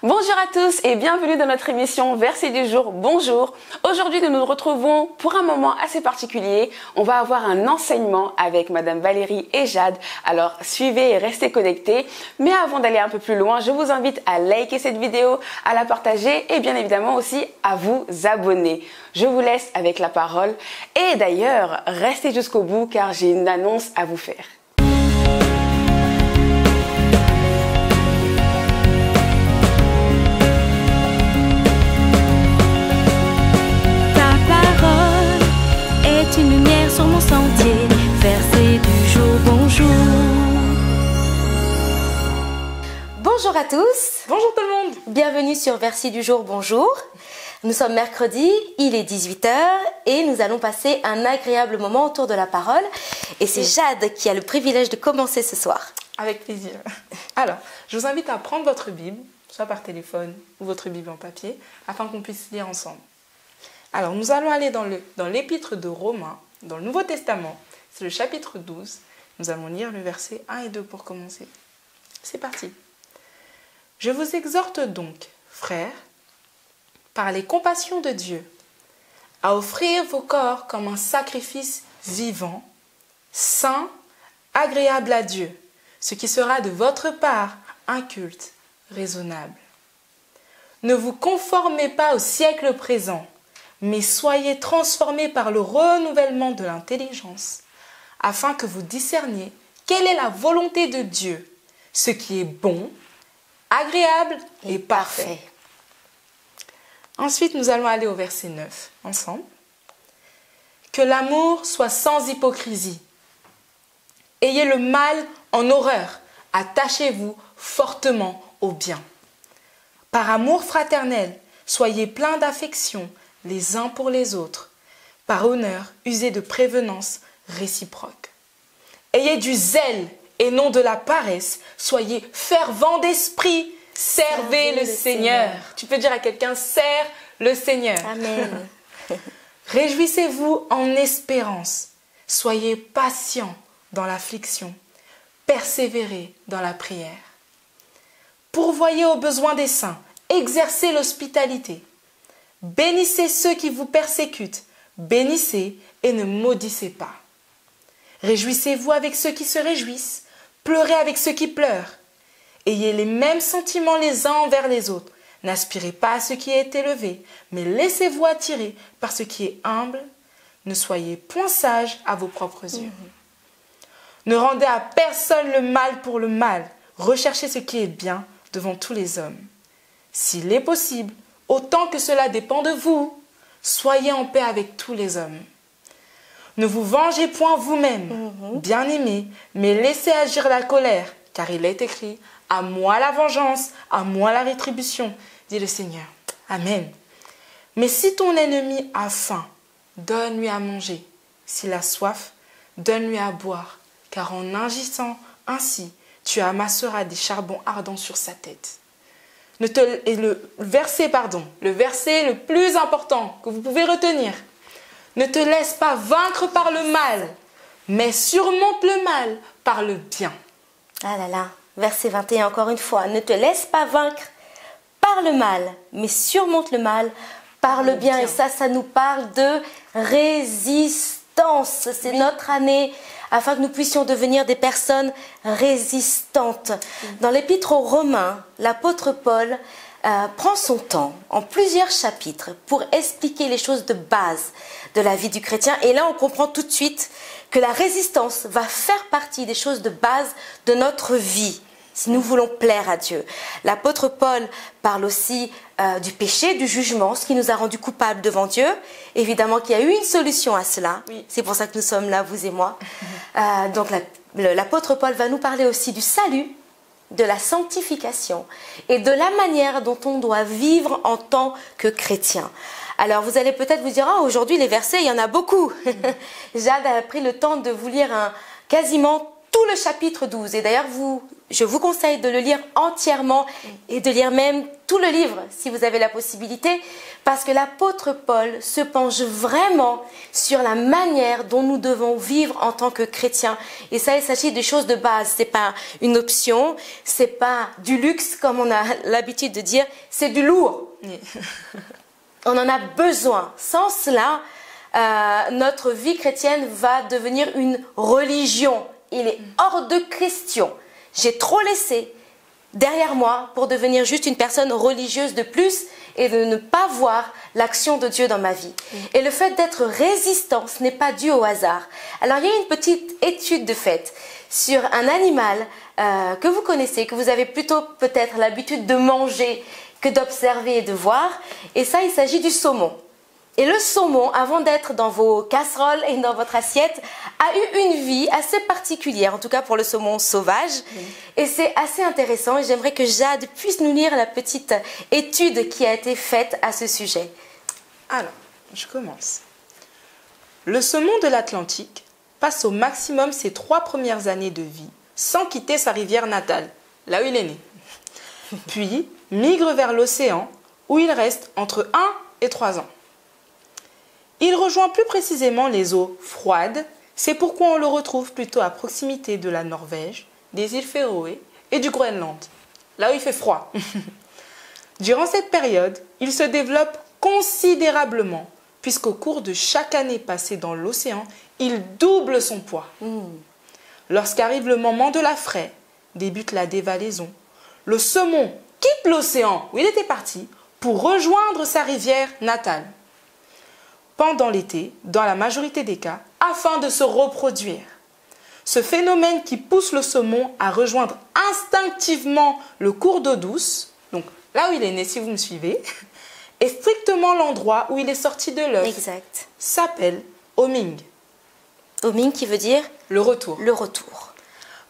Bonjour à tous et bienvenue dans notre émission Verset du jour, bonjour. Aujourd'hui nous nous retrouvons pour un moment assez particulier. On va avoir un enseignement avec Madame Valérie et Jade. Alors suivez et restez connectés. Mais avant d'aller un peu plus loin, je vous invite à liker cette vidéo, à la partager et bien évidemment aussi à vous abonner. Je vous laisse avec la parole et d'ailleurs restez jusqu'au bout car j'ai une annonce à vous faire. Une lumière sur mon sentier, verset du jour, bonjour. Bonjour à tous. Bonjour tout le monde. Bienvenue sur Verset du jour, bonjour. Nous sommes mercredi, il est 18 h et nous allons passer un agréable moment autour de la parole. Et c'est Jade qui a le privilège de commencer ce soir. Avec plaisir. Alors, je vous invite à prendre votre Bible, soit par téléphone ou votre Bible en papier, afin qu'on puisse lire ensemble. Alors, nous allons aller dans l'épître de Romains, dans le Nouveau Testament. C'est le chapitre 12. Nous allons lire le verset 1 et 2 pour commencer. C'est parti. Je vous exhorte donc, frères, par les compassions de Dieu, à offrir vos corps comme un sacrifice vivant, saint, agréable à Dieu, ce qui sera de votre part un culte raisonnable. Ne vous conformez pas au siècle présent, mais soyez transformés par le renouvellement de l'intelligence, afin que vous discerniez quelle est la volonté de Dieu, ce qui est bon, agréable et parfait. Ensuite, nous allons aller au verset 9, ensemble. Que l'amour soit sans hypocrisie. Ayez le mal en horreur, attachez-vous fortement au bien. Par amour fraternel, soyez pleins d'affection, les uns pour les autres, par honneur, usez de prévenance réciproque. Ayez du zèle et non de la paresse, soyez fervents d'esprit, servez le Seigneur. Tu peux dire à quelqu'un, sers le Seigneur. Amen. Réjouissez-vous en espérance, soyez patients dans l'affliction, persévérez dans la prière. Pourvoyez aux besoins des saints, exercez l'hospitalité. Bénissez ceux qui vous persécutent, bénissez et ne maudissez pas. Réjouissez-vous avec ceux qui se réjouissent, pleurez avec ceux qui pleurent. Ayez les mêmes sentiments les uns envers les autres. N'aspirez pas à ce qui est élevé, mais laissez-vous attirer par ce qui est humble. Ne soyez point sages à vos propres yeux. Ne rendez à personne le mal pour le mal. Recherchez ce qui est bien devant tous les hommes. S'il est possible, autant que cela dépend de vous, soyez en paix avec tous les hommes. Ne vous vengez point vous-même, bien-aimés, mais laissez agir la colère, car il est écrit, à moi la vengeance, à moi la rétribution, dit le Seigneur. Amen. Mais si ton ennemi a faim, donne-lui à manger. S'il a soif, donne-lui à boire, car en agissant ainsi, tu amasseras des charbons ardents sur sa tête. Le verset le plus important que vous pouvez retenir. Ne te laisse pas vaincre par le mal, mais surmonte le mal par le bien. Ah là là, verset 21 encore une fois. Ne te laisse pas vaincre par le mal, mais surmonte le mal par le bien. Et ça nous parle de résistance. C'est notre année afin que nous puissions devenir des personnes résistantes. Dans l'épître aux Romains, l'apôtre Paul prend son temps en plusieurs chapitres pour expliquer les choses de base de la vie du chrétien. Et là, on comprend tout de suite que la résistance va faire partie des choses de base de notre vie, si nous voulons plaire à Dieu. L'apôtre Paul parle aussi du péché, du jugement, ce qui nous a rendus coupables devant Dieu. Évidemment qu'il y a eu une solution à cela. Oui. C'est pour ça que nous sommes là, vous et moi. Donc l'apôtre Paul va nous parler aussi du salut, de la sanctification et de la manière dont on doit vivre en tant que chrétien. Alors vous allez peut-être vous dire, aujourd'hui les versets, il y en a beaucoup. Jade a pris le temps de vous lire quasiment tout le chapitre 12. Et d'ailleurs, vous je vous conseille de le lire entièrement et de lire même tout le livre si vous avez la possibilité, parce que l'apôtre Paul se penche vraiment sur la manière dont nous devons vivre en tant que chrétiens. Et ça, il s'agit des choses de base. C'est pas une option, c'est pas du luxe comme on a l'habitude de dire, c'est du lourd. Oui. On en a besoin. Sans cela, notre vie chrétienne va devenir une religion. Il est hors de question. J'ai trop laissé derrière moi pour devenir juste une personne religieuse de plus et de ne pas voir l'action de Dieu dans ma vie. Et le fait d'être résistant, ce n'est pas dû au hasard. Alors, il y a une petite étude de fait sur un animal que vous connaissez, que vous avez plutôt peut-être l'habitude de manger que d'observer et de voir. Et ça, il s'agit du saumon. Et le saumon, avant d'être dans vos casseroles et dans votre assiette, a eu une vie assez particulière, en tout cas pour le saumon sauvage. Et c'est assez intéressant et j'aimerais que Jade puisse nous lire la petite étude qui a été faite à ce sujet. Alors, je commence. Le saumon de l'Atlantique passe au maximum ses 3 premières années de vie sans quitter sa rivière natale, là où il est né. Puis migre vers l'océan où il reste entre 1 et 3 ans. Il rejoint plus précisément les eaux froides, c'est pourquoi on le retrouve plutôt à proximité de la Norvège, des îles Féroé et du Groenland, là où il fait froid. Durant cette période, il se développe considérablement, puisqu'au cours de chaque année passée dans l'océan, il double son poids. Lorsqu'arrive le moment de la fraie, débute la dévalaison. Le saumon quitte l'océan où il était parti pour rejoindre sa rivière natale. Pendant l'été, dans la majorité des cas, afin de se reproduire. Ce phénomène qui pousse le saumon à rejoindre instinctivement le cours d'eau douce, donc là où il est né, si vous me suivez, est strictement l'endroit où il est sorti de l'œuf. Exact. S'appelle homing. Homing qui veut dire Le retour. le retour.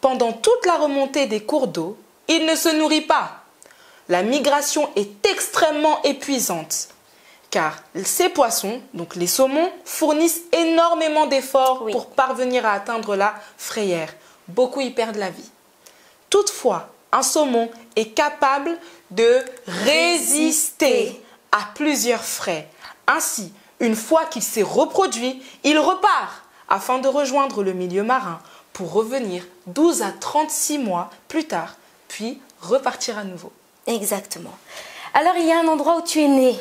Pendant toute la remontée des cours d'eau, il ne se nourrit pas. La migration est extrêmement épuisante. Car ces poissons, donc les saumons, fournissent énormément d'efforts pour parvenir à atteindre la frayère. Beaucoup y perdent la vie. Toutefois, un saumon est capable de résister à plusieurs frais. Ainsi, une fois qu'il s'est reproduit, il repart afin de rejoindre le milieu marin pour revenir 12 à 36 mois plus tard, puis repartir à nouveau. Exactement. Alors, il y a un endroit où tu es né.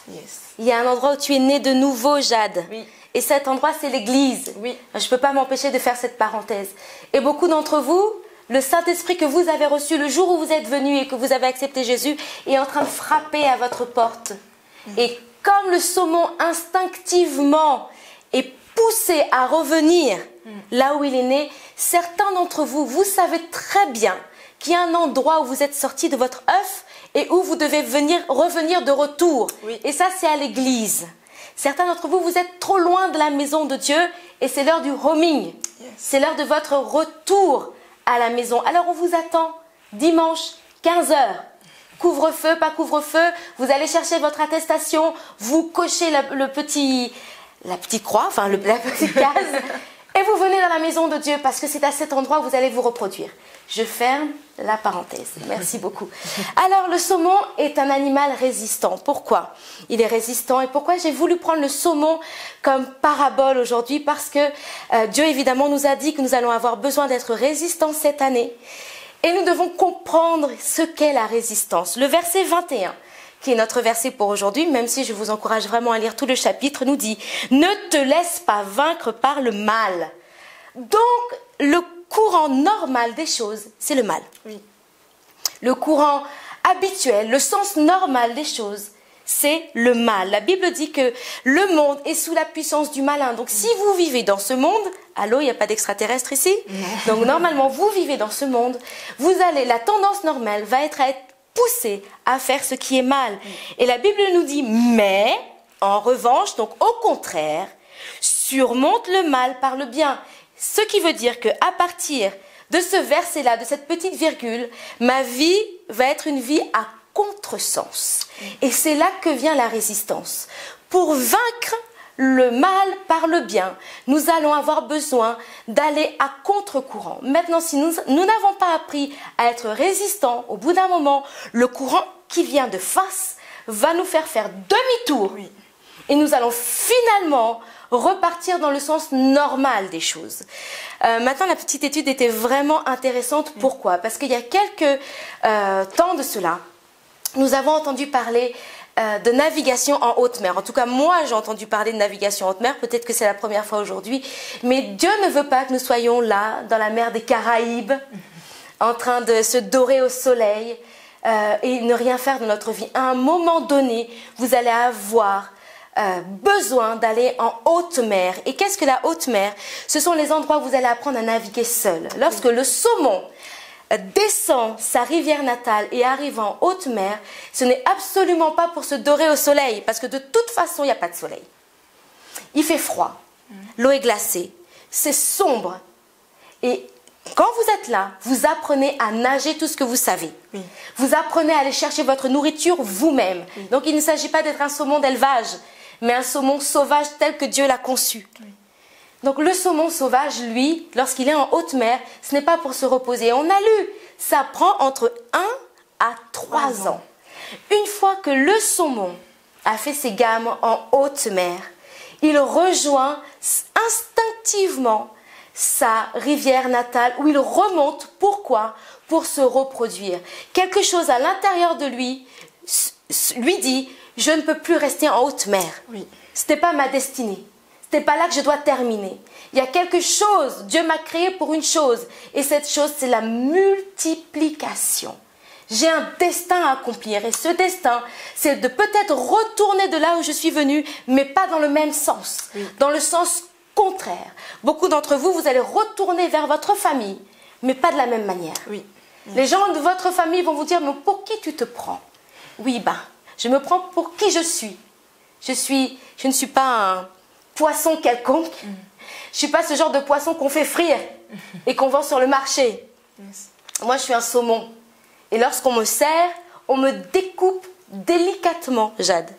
Yes. Il y a un endroit où tu es né de nouveau, Jade. Oui. Et cet endroit, c'est l'église. Oui. Je ne peux pas m'empêcher de faire cette parenthèse. Et beaucoup d'entre vous, le Saint-Esprit que vous avez reçu le jour où vous êtes venus et que vous avez accepté Jésus est en train de frapper à votre porte. Et comme le saumon instinctivement est poussé à revenir là où il est né, certains d'entre vous, vous savez très bien qu'il y a un endroit où vous êtes sortis de votre œuf et où vous devez revenir de retour. Oui. Et ça, c'est à l'église. Certains d'entre vous, vous êtes trop loin de la maison de Dieu et c'est l'heure du homing. Yes. C'est l'heure de votre retour à la maison. Alors, on vous attend dimanche, 15h. Couvre-feu, pas couvre-feu. Vous allez chercher votre attestation. Vous cochez la petite croix, enfin la petite case. Et vous venez dans la maison de Dieu parce que c'est à cet endroit où vous allez vous reproduire. Je ferme la parenthèse. Merci beaucoup. Alors, le saumon est un animal résistant. Pourquoi il est résistant et pourquoi j'ai voulu prendre le saumon comme parabole aujourd'hui? Parce que Dieu, évidemment, nous a dit que nous allons avoir besoin d'être résistants cette année. Et nous devons comprendre ce qu'est la résistance. Le verset 21, qui est notre verset pour aujourd'hui, même si je vous encourage vraiment à lire tout le chapitre, nous dit « Ne te laisse pas vaincre par le mal ». Donc, le courant normal des choses, c'est le mal. Oui. Le courant habituel, le sens normal des choses, c'est le mal. La Bible dit que le monde est sous la puissance du malin. Donc, si vous vivez dans ce monde, allô, il n'y a pas d'extraterrestre ici? Non. Donc, normalement, vous vivez dans ce monde, la tendance normale va être à être poussé à faire ce qui est mal. Et la Bible nous dit, mais, en revanche, donc au contraire, surmonte le mal par le bien. Ce qui veut dire qu'à partir de ce verset-là, de cette petite virgule, ma vie va être une vie à contresens. Et c'est là que vient la résistance. Pour vaincre le mal par le bien. Nous allons avoir besoin d'aller à contre-courant. Maintenant, si nous n'avons pas appris à être résistants, au bout d'un moment, le courant qui vient de face va nous faire demi-tour. Oui. Et nous allons finalement repartir dans le sens normal des choses. Maintenant, la petite étude était vraiment intéressante. Pourquoi? Parce qu'il y a quelques temps de cela, nous avons entendu parler de navigation en haute mer. En tout cas, moi, j'ai entendu parler de navigation en haute mer. Peut-être que c'est la première fois aujourd'hui. Mais Dieu ne veut pas que nous soyons là, dans la mer des Caraïbes, en train de se dorer au soleil et ne rien faire de notre vie. À un moment donné, vous allez avoir besoin d'aller en haute mer. Et qu'est-ce que la haute mer? Ce sont les endroits où vous allez apprendre à naviguer seul. Lorsque le saumon descend sa rivière natale et arrive en haute mer, ce n'est absolument pas pour se dorer au soleil, parce que de toute façon, il n'y a pas de soleil. Il fait froid, l'eau est glacée, c'est sombre. Et quand vous êtes là, vous apprenez à nager tout ce que vous savez. Oui. Vous apprenez à aller chercher votre nourriture vous-même. Oui. Donc il ne s'agit pas d'être un saumon d'élevage, mais un saumon sauvage tel que Dieu l'a conçu. Oui. Donc le saumon sauvage, lui, lorsqu'il est en haute mer, ce n'est pas pour se reposer. On a lu, ça prend entre 1 à 3 ans. Une fois que le saumon a fait ses gammes en haute mer, il rejoint instinctivement sa rivière natale où il remonte. Pourquoi? Pour se reproduire. Quelque chose à l'intérieur de lui dit, je ne peux plus rester en haute mer. Oui. Ce n'est pas ma destinée. Ce n'est pas là que je dois terminer. Il y a quelque chose, Dieu m'a créé pour une chose. Et cette chose, c'est la multiplication. J'ai un destin à accomplir. Et ce destin, c'est de peut-être retourner de là où je suis venue, mais pas dans le même sens. Oui. Dans le sens contraire. Beaucoup d'entre vous, vous allez retourner vers votre famille, mais pas de la même manière. Oui. Oui. Les gens de votre famille vont vous dire, mais pour qui tu te prends? Oui, je me prends pour qui je suis. Je ne suis pas un poisson quelconque. Je ne suis pas ce genre de poisson qu'on fait frire et qu'on vend sur le marché. Yes. Moi, je suis un saumon. Et lorsqu'on me sert, on me découpe délicatement, Jade.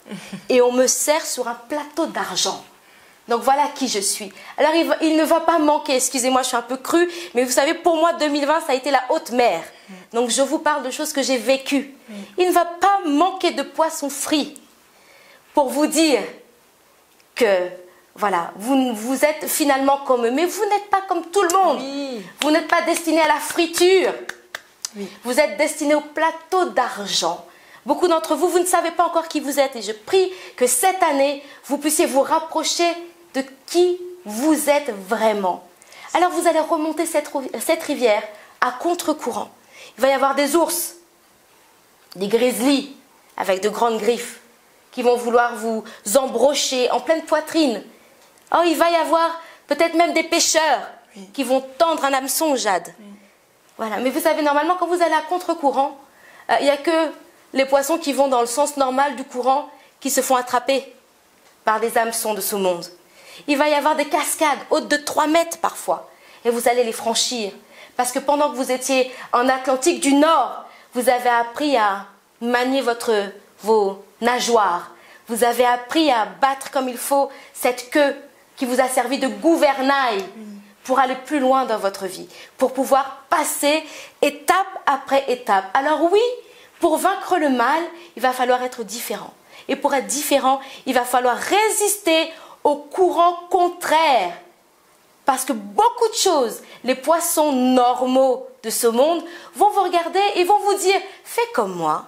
Et on me sert sur un plateau d'argent. Donc voilà qui je suis. Alors il ne va pas manquer, excusez-moi, je suis un peu crue, mais vous savez, pour moi, 2020, ça a été la haute mer. Donc je vous parle de choses que j'ai vécues. Il ne va pas manquer de poissons frits pour vous dire que, voilà, vous êtes finalement comme eux, mais vous n'êtes pas comme tout le monde. Oui. Vous n'êtes pas destiné à la friture. Oui. Vous êtes destiné au plateau d'argent. Beaucoup d'entre vous, vous ne savez pas encore qui vous êtes. Et je prie que cette année, vous puissiez vous rapprocher de qui vous êtes vraiment. Alors vous allez remonter cette rivière à contre-courant. Il va y avoir des ours, des grizzlies avec de grandes griffes qui vont vouloir vous embrocher en pleine poitrine. Oh, il va y avoir peut-être même des pêcheurs qui vont tendre un hameçon, Jade. Voilà. Mais vous savez, normalement, quand vous allez à contre-courant, il n'y a que les poissons qui vont dans le sens normal du courant qui se font attraper par des hameçons de ce monde. Il va y avoir des cascades hautes de 3 mètres parfois. Et vous allez les franchir. Parce que pendant que vous étiez en Atlantique du Nord, vous avez appris à manier vos nageoires. Vous avez appris à battre comme il faut cette queue qui vous a servi de gouvernail pour aller plus loin dans votre vie. Pour pouvoir passer étape après étape. Alors oui, pour vaincre le mal, il va falloir être différent. Et pour être différent, il va falloir résister au courant contraire. Parce que beaucoup de choses, les poissons normaux de ce monde vont vous regarder et vont vous dire « Fais comme moi.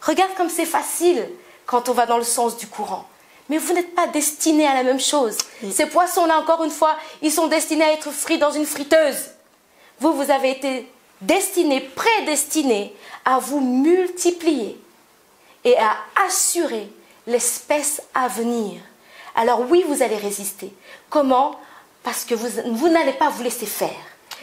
Regarde comme c'est facile quand on va dans le sens du courant. » Mais vous n'êtes pas destiné à la même chose. Oui. Ces poissons-là, encore une fois, ils sont destinés à être frits dans une friteuse. Vous avez été destiné, prédestiné à vous multiplier et à assurer l'espèce à venir. Alors oui, vous allez résister. Comment? Parce que vous n'allez pas vous laisser faire.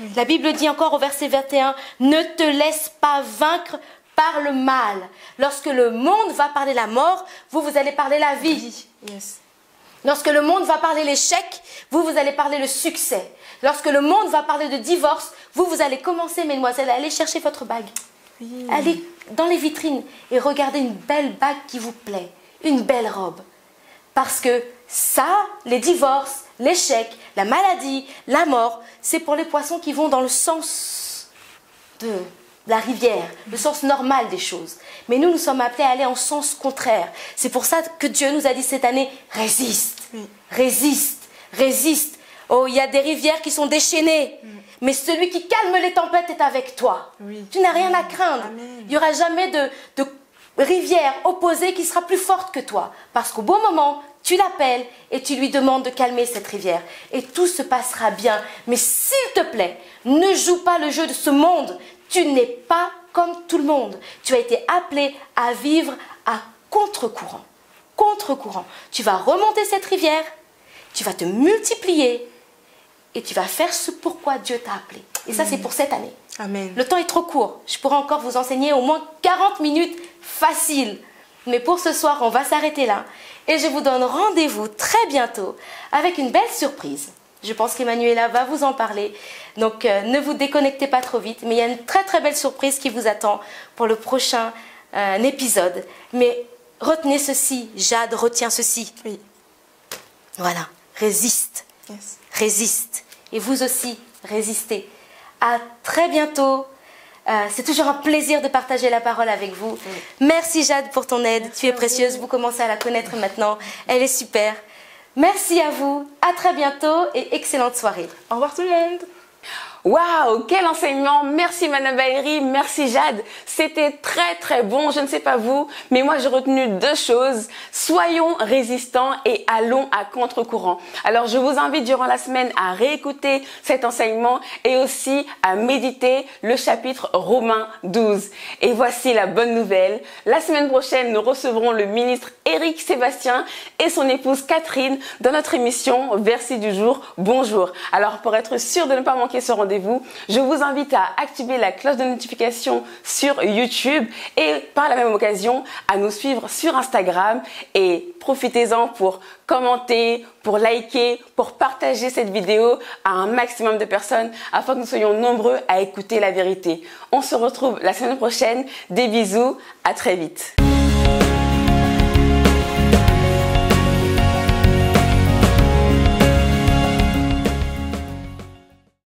Oui. La Bible dit encore au verset 21, « Ne te laisse pas vaincre par le mal. » Lorsque le monde va parler la mort, vous allez parler la vie. Yes. Lorsque le monde va parler l'échec, vous allez parler le succès. Lorsque le monde va parler de divorce, vous allez commencer, mesdemoiselles, à aller chercher votre bague. Oui. Allez dans les vitrines et regardez une belle bague qui vous plaît, une belle robe. Parce que ça, les divorces, l'échec, la maladie, la mort, c'est pour les poissons qui vont dans le sens de la rivière, le sens normal des choses. Mais nous sommes appelés à aller en sens contraire. C'est pour ça que Dieu nous a dit cette année, résiste, résiste, résiste. Oh, il y a des rivières qui sont déchaînées, mais celui qui calme les tempêtes est avec toi. Tu n'as rien à craindre. Il n'y aura jamais de rivière opposée qui sera plus forte que toi. Parce qu'au bon moment, tu l'appelles et tu lui demandes de calmer cette rivière. Et tout se passera bien. Mais s'il te plaît, ne joue pas le jeu de ce monde. Tu n'es pas comme tout le monde. Tu as été appelé à vivre à contre-courant. Contre-courant. Tu vas remonter cette rivière, tu vas te multiplier et tu vas faire ce pourquoi Dieu t'a appelé. Et ça, c'est pour cette année. Amen. Le temps est trop court. Je pourrais encore vous enseigner au moins 40 minutes faciles. Mais pour ce soir, on va s'arrêter là. Et je vous donne rendez-vous très bientôt avec une belle surprise. Je pense qu'Emmanuela va vous en parler. Donc, ne vous déconnectez pas trop vite. Mais il y a une très très belle surprise qui vous attend pour le prochain épisode. Mais retenez ceci. Jade retient ceci. Oui. Voilà. Résiste. Yes. Résiste. Et vous aussi, résistez. À très bientôt. C'est toujours un plaisir de partager la parole avec vous. Oui. Merci Jade pour ton aide. Merci, tu es précieuse. Vous commencez à la connaître maintenant. Elle est super. Merci à vous. À très bientôt et excellente soirée. Au revoir tout le monde. Waouh, quel enseignement! Merci Madame Valérie, merci Jade. C'était très très bon, je ne sais pas vous, mais moi j'ai retenu deux choses. Soyons résistants et allons à contre-courant. Alors je vous invite durant la semaine à réécouter cet enseignement et aussi à méditer le chapitre Romains 12. Et voici la bonne nouvelle. La semaine prochaine, nous recevrons le ministre Éric Sébastien et son épouse Catherine dans notre émission Verset du jour. Bonjour. Alors pour être sûr de ne pas manquer ce rendez-vous, je vous invite à activer la cloche de notification sur YouTube et par la même occasion à nous suivre sur Instagram et profitez-en pour commenter, pour liker, pour partager cette vidéo à un maximum de personnes afin que nous soyons nombreux à écouter la vérité. On se retrouve la semaine prochaine. Des bisous, à très vite.